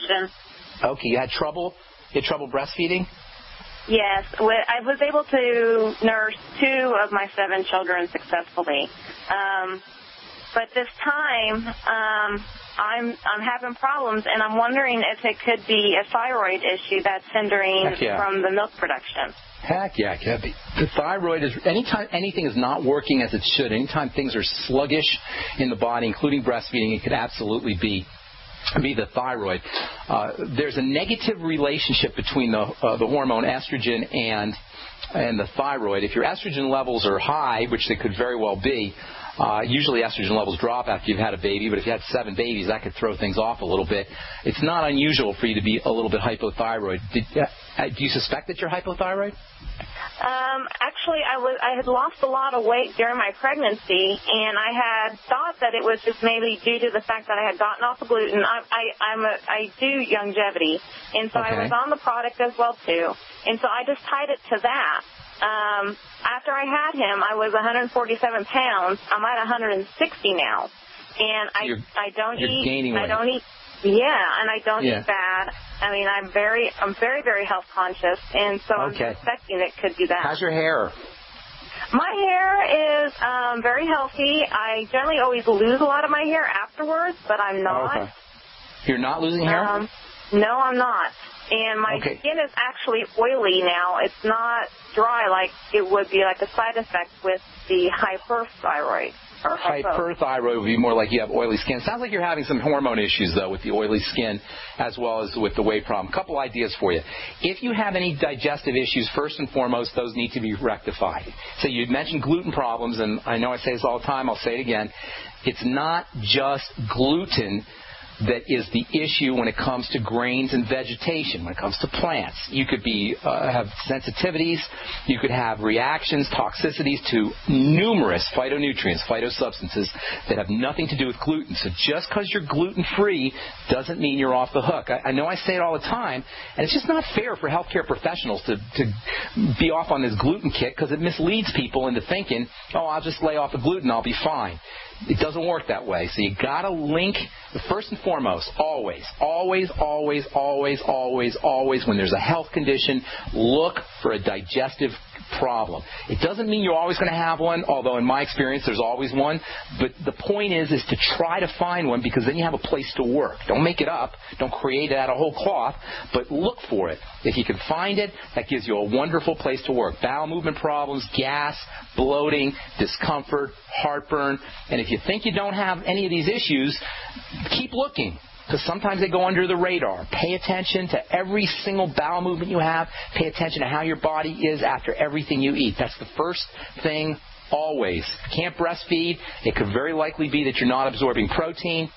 question. Okay, you had trouble breastfeeding? Yes, I was able to nurse 2 of my 7 children successfully. But this time, I'm having problems, and I'm wondering if it could be a thyroid issue that's hindering from the milk production. Heck yeah, it could be. The thyroid is, anytime anything is not working as it should, anytime things are sluggish in the body, including breastfeeding, it could absolutely be the thyroid. There's a negative relationship between the hormone estrogen and the thyroid. If your estrogen levels are high, which they could very well be, usually estrogen levels drop after you've had a baby, but if you had 7 babies, that could throw things off a little bit. It's not unusual for you to be a little bit hypothyroid. Do you suspect that you're hypothyroid? Actually, I had lost a lot of weight during my pregnancy, and I had thought that it was just maybe due to the fact that I had gotten off of gluten. I do longevity, and so I was on the product as well too, and so I just tied it to that. After I had him, I was 147 pounds. I'm at 160 now, and I don't eat. Gaining weight. I don't eat. Yeah, and I don't eat bad. I mean, I'm very, very health conscious, and so I'm suspecting it could be that. How's your hair? My hair is very healthy. I generally always lose a lot of my hair afterwards, but I'm not. Okay. You're not losing hair? No, I'm not. And my skin is actually oily now. It's not dry like it would be like a side effect with the hyperthyroid. Hyperthyroid would be more like you have oily skin. Sounds like you're having some hormone issues, though, with the oily skin as well as with the weight problem. A couple ideas for you. If you have any digestive issues, first and foremost, those need to be rectified. So you mentioned gluten problems, and I know I say this all the time. I'll say it again. It's not just gluten that is the issue when it comes to grains and vegetation, when it comes to plants. You could have sensitivities, you could have reactions, toxicities to numerous phytonutrients, phytosubstances that have nothing to do with gluten. So just because you're gluten-free doesn't mean you're off the hook. I know I say it all the time, and it's just not fair for healthcare professionals to be off on this gluten kick because it misleads people into thinking, I'll just lay off the gluten, I'll be fine. It doesn't work that way. So you got to link, first and foremost, always, when there's a health condition, look for a digestive problem. It doesn't mean you're always going to have one, although in my experience there's always one. But the point is to try to find one, because then you have a place to work. Don't make it up. Don't create it out of whole cloth, but look for it. If you can find it, that gives you a wonderful place to work. Bowel movement problems, gas, bloating, discomfort, heartburn. And if you think you don't have any of these issues, keep looking, because sometimes they go under the radar. Pay attention to every single bowel movement you have. Pay attention to how your body is after everything you eat. That's the first thing always. If you can't breastfeed, it could very likely be that you're not absorbing protein.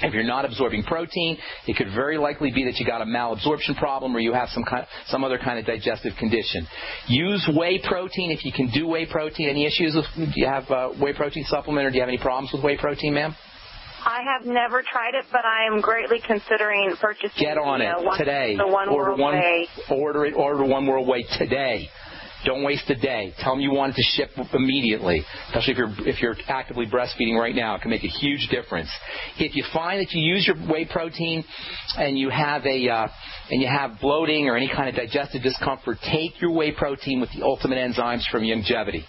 If you're not absorbing protein, it could very likely be that you got a malabsorption problem or you have some other kind of digestive condition. Use whey protein if you can do whey protein. Any issues with, do you have whey protein supplement, or do you have any problems with whey protein, ma'am? I have never tried it, but I am greatly considering purchasing. Get on it today. The One World Whey. Order One World Whey today. Don't waste a day. Tell them you want it to ship immediately, especially if you're actively breastfeeding right now. It can make a huge difference. If you find that you use your whey protein and you have bloating or any kind of digestive discomfort, take your whey protein with the ultimate enzymes from Longevity.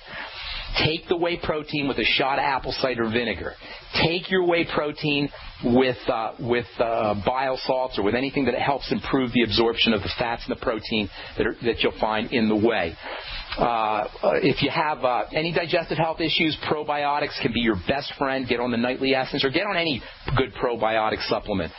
Take the whey protein with a shot of apple cider vinegar. Take your whey protein with bile salts or with anything that helps improve the absorption of the fats and the protein that you'll find in the whey. If you have any digestive health issues, probiotics can be your best friend. Get on the Nightly Essence or get on any good probiotic supplement.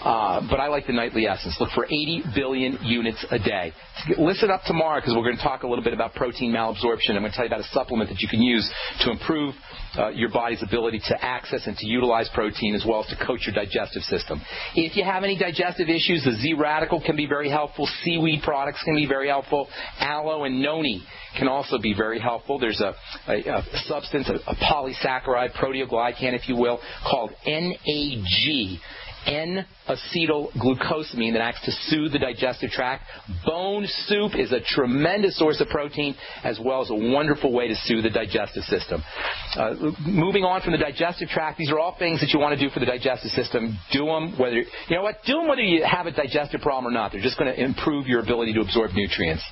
But I like the Nightly Essence. Look for 80 billion units a day. Listen up tomorrow, because we're going to talk a little bit about protein malabsorption. I'm going to tell you about a supplement that you can use to improve your body's ability to access and to utilize protein, as well as to coach your digestive system. If you have any digestive issues, the Z-Radical can be very helpful. Seaweed products can be very helpful. Aloe and noni can also be very helpful. There's a substance, a polysaccharide, proteoglycan, if you will, called NAG. N-acetylglucosamine that acts to soothe the digestive tract. Bone soup is a tremendous source of protein, as well as a wonderful way to soothe the digestive system. Moving on from the digestive tract, these are all things that you want to do for the digestive system. Do them whether you have a digestive problem or not. They're just going to improve your ability to absorb nutrients.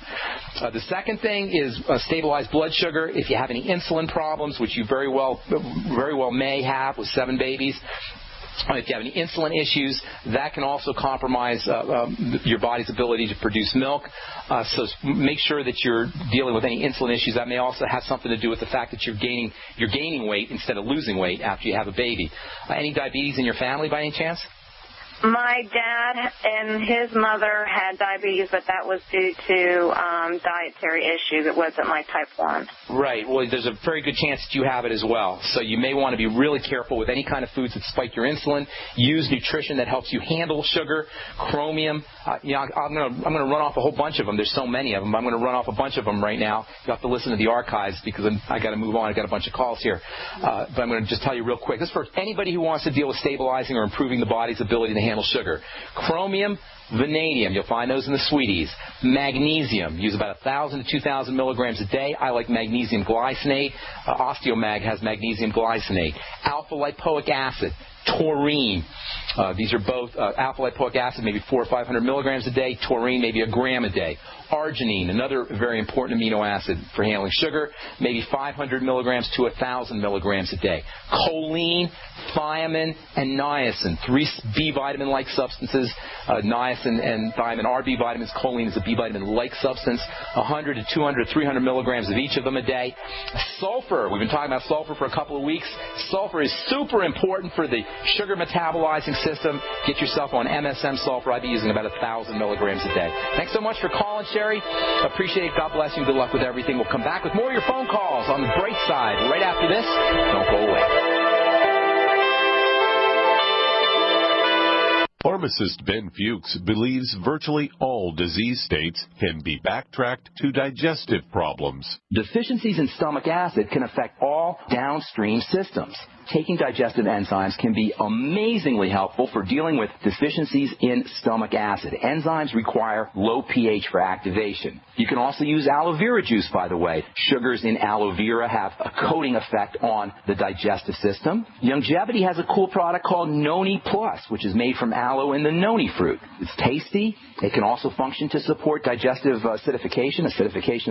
The second thing is stabilize blood sugar. If you have any insulin problems, which you very well may have with 7 babies, if you have any insulin issues, that can also compromise your body's ability to produce milk. So make sure that you're dealing with any insulin issues. That may also have something to do with the fact that you're gaining weight instead of losing weight after you have a baby. Any diabetes in your family by any chance? My dad and his mother had diabetes, but that was due to dietary issues. It wasn't like type 1. Right. Well, there's a very good chance that you have it as well. So you may want to be really careful with any kind of foods that spike your insulin. Use nutrition that helps you handle sugar, chromium. I'm going to run off a whole bunch of them. There's so many of them. I'm going to run off a bunch of them right now. You have to listen to the archives because I got to move on. I got a bunch of calls here. But I'm going to just tell you real quick. This is for anybody who wants to deal with stabilizing or improving the body's ability to handle sugar. Chromium, vanadium, you'll find those in the sweeties. Magnesium, use about 1,000 to 2,000 milligrams a day. I like magnesium glycinate. Osteomag has magnesium glycinate. Alpha lipoic acid, taurine. These are both alpha lipoic acid, maybe 400 or 500 milligrams a day. Taurine, maybe a gram a day. Arginine, another very important amino acid for handling sugar, maybe 500 milligrams to 1,000 milligrams a day. Choline, thiamine, and niacin, 3 B vitamin-like substances. Niacin and thiamine are B vitamins. Choline is a B vitamin-like substance. 100 to 200, 300 milligrams of each of them a day. Sulfur, we've been talking about sulfur for a couple of weeks. Sulfur is super important for the sugar metabolizing system. Get yourself on MSM sulfur. I'd be using about 1,000 milligrams a day. Thanks so much for calling, Sherry. Appreciate it. God bless you. Good luck with everything. We'll come back with more of your phone calls on the Brightside right after this. Don't go away. Pharmacist Ben Fuchs believes virtually all disease states can be backtracked to digestive problems. Deficiencies in stomach acid can affect all downstream systems. Taking digestive enzymes can be amazingly helpful for dealing with deficiencies in stomach acid. Enzymes require low pH for activation. You can also use aloe vera juice, by the way. Sugars in aloe vera have a coating effect on the digestive system. Longevity has a cool product called Noni Plus, which is made from aloe and the noni fruit. It's tasty. It can also function to support digestive acidification of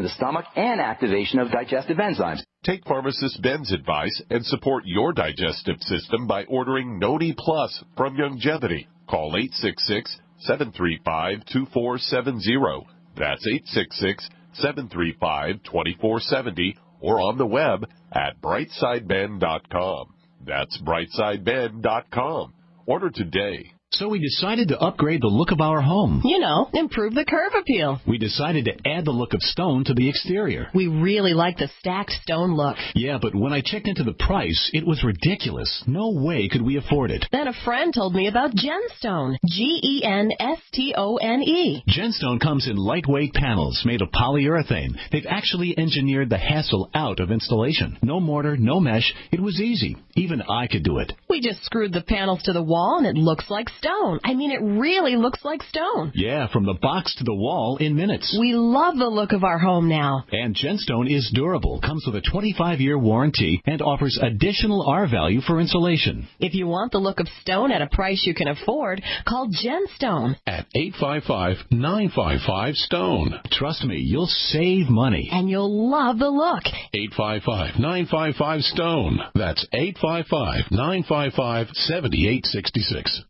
the stomach, and activation of digestive enzymes. Take Pharmacist Ben's advice and support your digestive system by ordering Noni Plus from Longevity. Call 866-735-2470. That's 866-735-2470, or on the web at brightsideben.com. That's brightsideben.com. Order today. So we decided to upgrade the look of our home. You know, improve the curb appeal. We decided to add the look of stone to the exterior. We really like the stacked stone look. Yeah, but when I checked into the price, it was ridiculous. No way could we afford it. Then a friend told me about Genstone. Genstone. Genstone comes in lightweight panels made of polyurethane. They've actually engineered the hassle out of installation. No mortar, no mesh. It was easy. Even I could do it. We just screwed the panels to the wall and it looks like stone. I mean, it really looks like stone. Yeah, from the box to the wall in minutes. We love the look of our home now. And Genstone is durable, comes with a 25-year warranty, and offers additional R value for insulation. If you want the look of stone at a price you can afford, call Genstone at 855-955-STONE. Trust me, you'll save money. And you'll love the look. 855-955-STONE. That's 855-955-7866.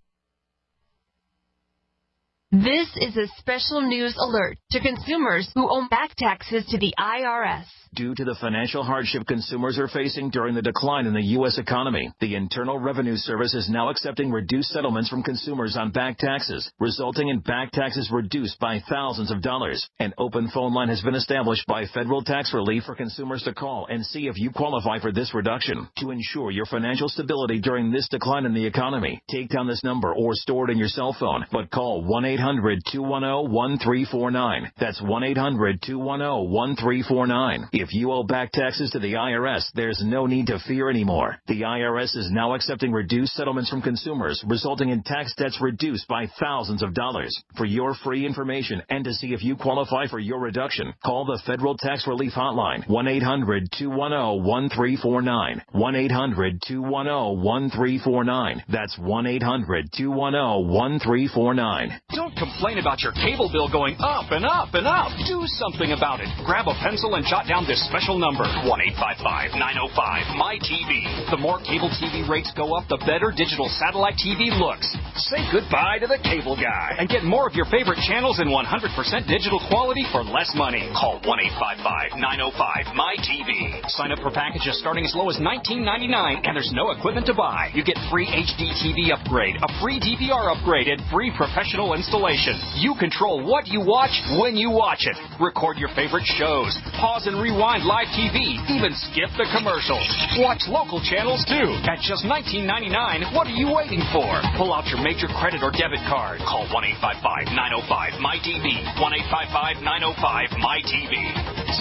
This is a special news alert to consumers who owe back taxes to the IRS. Due to the financial hardship consumers are facing during the decline in the U.S. economy, the Internal Revenue Service is now accepting reduced settlements from consumers on back taxes, resulting in back taxes reduced by thousands of dollars. An open phone line has been established by Federal Tax Relief for consumers to call and see if you qualify for this reduction. To ensure your financial stability during this decline in the economy, take down this number or store it in your cell phone, but call 1-800 1-800-210-1349. That's 1-800-210-1349. If you owe back taxes to the IRS, there's no need to fear anymore. The IRS is now accepting reduced settlements from consumers, resulting in tax debts reduced by thousands of dollars. For your free information and to see if you qualify for your reduction, call the Federal Tax Relief Hotline, 1-800-210-1349. 1-800-210-1349. That's 1-800-210-1349. Don't complain about your cable bill going up and up and up. Do something about it. Grab a pencil and jot down this special number, 1-855-905-MY-TV. The more cable TV rates go up, the better digital satellite TV looks. Say goodbye to the cable guy and get more of your favorite channels in 100% digital quality for less money. Call 1-855-905-MY-TV. Sign up for packages starting as low as $19.99, and there's no equipment to buy. You get free HD TV upgrade, a free DVR upgrade, and free professional installation. You control what you watch when you watch it. Record your favorite shows, pause and rewind live TV, even skip the commercials. Watch local channels too. At just $19.99, what are you waiting for? Pull out your major credit or debit card. Call 1-855-905-MY-TV. 1-855-905-MY-TV.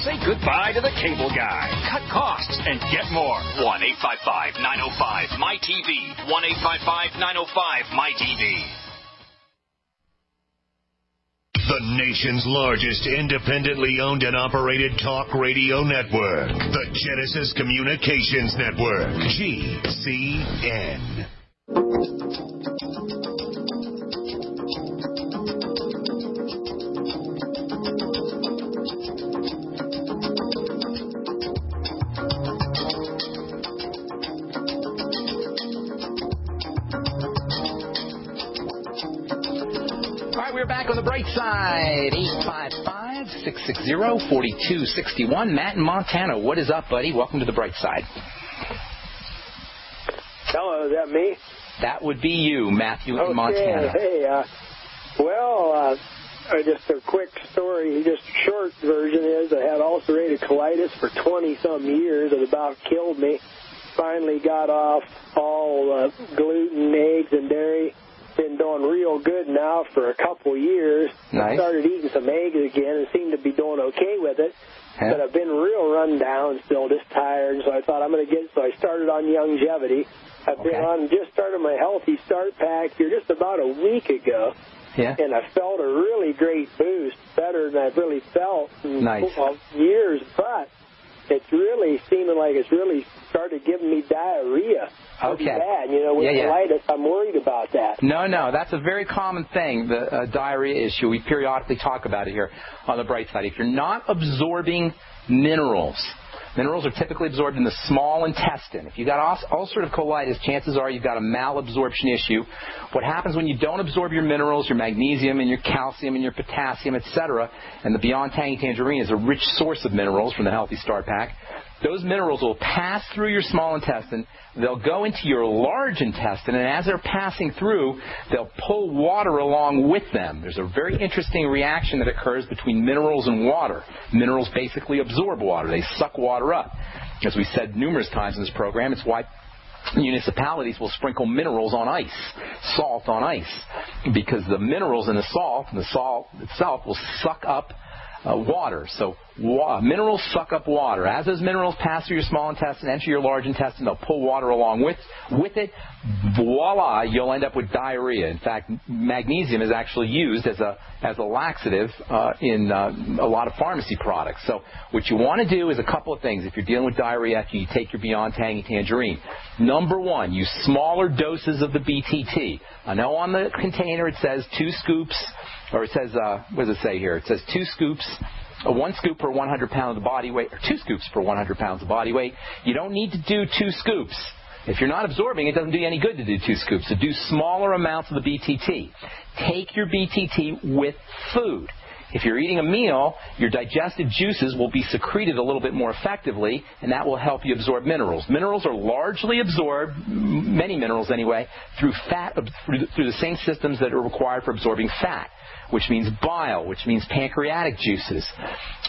Say goodbye to the cable guy. Cut costs and get more. 1-855-905-MY-TV. 1-855-905-MY-TV. The nation's largest independently owned and operated talk radio network. The Genesis Communications Network. GCN. We're back on the Brightside, 855-660-4261. Matt in Montana, what is up, buddy? Welcome to the Brightside. Hello, is that me? That would be you, Matthew in Montana. Hey, just a quick story, just a short version is I had ulcerative colitis for 20-some years. It about killed me. Finally got off all gluten, eggs, and dairy. Been doing real good now for a couple years. Nice. Started eating some eggs again and seemed to be doing okay with it. Yeah. But I've been real run down, still just tired. So I thought so I started on longevity. I've been on, just started my Healthy Start Pack here just about a week ago. Yeah. And I felt a really great boost, better than I've really felt in years. But it's really seeming like it's really started giving me diarrhea. Okay. Bad. With colitis, I'm worried about that. No, that's a very common thing, the diarrhea issue. We periodically talk about it here on the Bright Side. If you're not absorbing minerals are typically absorbed in the small intestine. If you've got ulcerative colitis, chances are you've got a malabsorption issue. What happens when you don't absorb your minerals, your magnesium and your calcium and your potassium, etc., and the Beyond Tangy Tangerine is a rich source of minerals from the Healthy Start Pack, those minerals will pass through your small intestine, they'll go into your large intestine, and as they're passing through, they'll pull water along with them. There's a very interesting reaction that occurs between minerals and water. Minerals basically absorb water. They suck water up. As we said numerous times in this program, it's why municipalities will sprinkle minerals on ice, salt on ice, because the minerals in the salt itself will suck up water. So minerals suck up water. As those minerals pass through your small intestine, enter your large intestine, they'll pull water along with it. Voila, you'll end up with diarrhea. In fact, magnesium is actually used as a laxative in a lot of pharmacy products. So what you want to do is a couple of things. If you're dealing with diarrhea after you take your Beyond Tangy Tangerine, number one, use smaller doses of the BTT. I know on the container it says 2 scoops, or it says, what does it say here? It says 2 scoops, 1 scoop per 100 pounds of body weight, or 2 scoops per 100 pounds of body weight. You don't need to do 2 scoops. If you're not absorbing, it doesn't do you any good to do 2 scoops. So do smaller amounts of the BTT. Take your BTT with food. If you're eating a meal, your digested juices will be secreted a little bit more effectively, and that will help you absorb minerals. Minerals are largely absorbed, many minerals anyway, through fat, through the same systems that are required for absorbing fat, which means bile, which means pancreatic juices,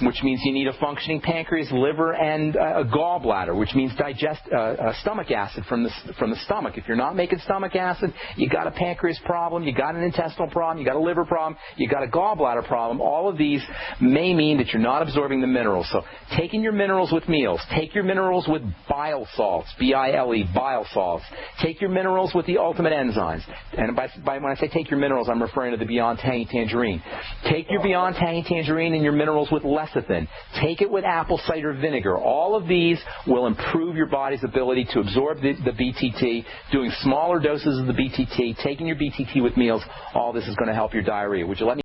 which means you need a functioning pancreas, liver, and a gallbladder, which means stomach acid from the stomach. If you're not making stomach acid, you got a pancreas problem, you got an intestinal problem, you got a liver problem, you got a gallbladder problem. All of these may mean that you're not absorbing the minerals. So taking your minerals with meals, take your minerals with bile salts, B-I-L-E, bile salts. Take your minerals with the ultimate enzymes. And when I say take your minerals, I'm referring to the Beyond Tangy Tangerine. Take your Beyond Tangy Tangerine and your minerals with lecithin. Take it with apple cider vinegar. All of these will improve your body's ability to absorb the BTT. Doing smaller doses of the BTT, taking your BTT with meals, all this is going to help your diarrhea. Would you let me